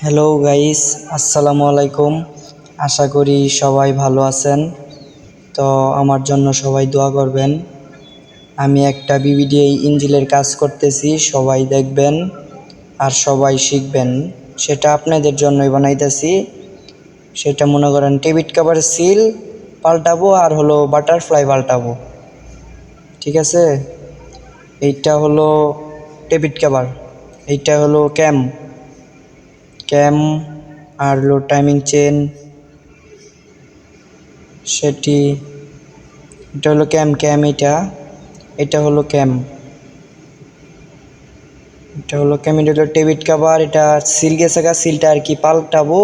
Hello guys, আসসালামু আলাইকুম। আশা করি সবাই ভালো আছেন। তো আমার জন্য সবাই দোয়া করবেন। আমি একটা বিবিডিআই ইঞ্জিলের কাজ করতেছি, সবাই দেখবেন আর সবাই শিখবেন। সেটা আপনাদের জন্যই বানাইতেছি। সেটা মনে করেন টেবিট কভার সিল পাল্টাবো আর হলো বাটারফ্লাই পাল্টাবো, ঠিক আছে। এইটা হলো টেবিট কভার, এইটা হলো ক্যাম ক্যাম আর হলো টাইমিং চেন, সেটি এটা হলো ক্যাম এটা হলো ক্যাম এটা হলো ক্যাম এটা হলো টেবিট কভার। এটা সিল গেছে গা, সিলটা আর কি পাল্টাবো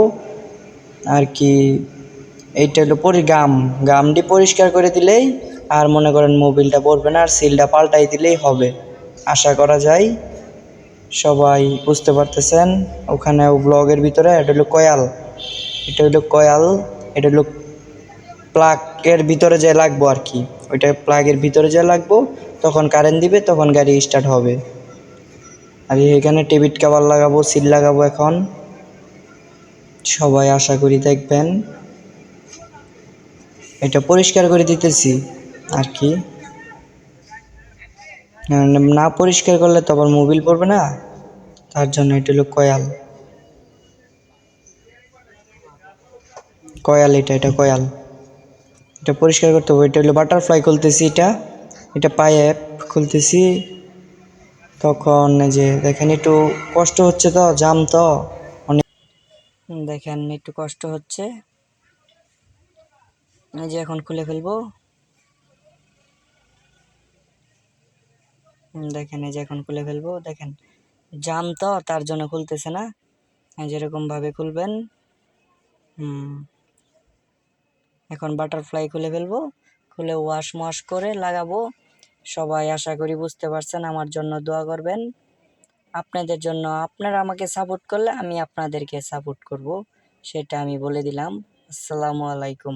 আর কি। এইটা হলো গামটি পরিষ্কার করে দিলেই আর মনে করেন মোবিলটা পড়বে না, আর সিলটা পাল্টাই দিলেই হবে। আশা করা যায় সবাই বুঝতে পারতেছেন। ওখানে ব্লগের ভিতরে এটা হলো কয়াল, এটা হলো প্লাগের ভিতরে যে লাগবো আর কি। ওইটা প্লাগের ভিতরে যে লাগবো, তখন কারেন্ট দিবে, তখন গাড়ি স্টার্ট হবে। আর এখানে টেবিট কভার লাগাবো, সিল লাগাবো। এখন সবাই আশা করি দেখবেন। এটা পরিষ্কার করে দিতেছি আর কি, না পরিষ্কার করলে তো আবার মোবিল পড়বে না, তার জন্য এটা হলো কয়াল এটা কয়াল। এটা পরিষ্কার করতে হবে। এটা হলো বাটারফ্লাই খুলতেছি, এটা পাইপ খুলতেছি। তখন এই যে দেখেন একটু কষ্ট হচ্ছে, তো জাম তো অনেক, দেখেন একটু কষ্ট হচ্ছে। এই যে এখন খুলে ফেলবো, দেখেন এই যে এখন খুলে ফেলবো। দেখেন জাম তো, তার জন্য খুলতেছে না। যেরকম ভাবে খুলবেন। এখন বাটারফ্লাই খুলে ফেলবো, খুলে ওয়াশ করে লাগাবো। সবাই আশা করি বুঝতে পারছেন। আমার জন্য দোয়া করবেন। আপনাদের জন্য, আপনারা আমাকে সাপোর্ট করলে আমি আপনাদেরকে সাপোর্ট করব, সেটা আমি বলে দিলাম। আসসালামু আলাইকুম।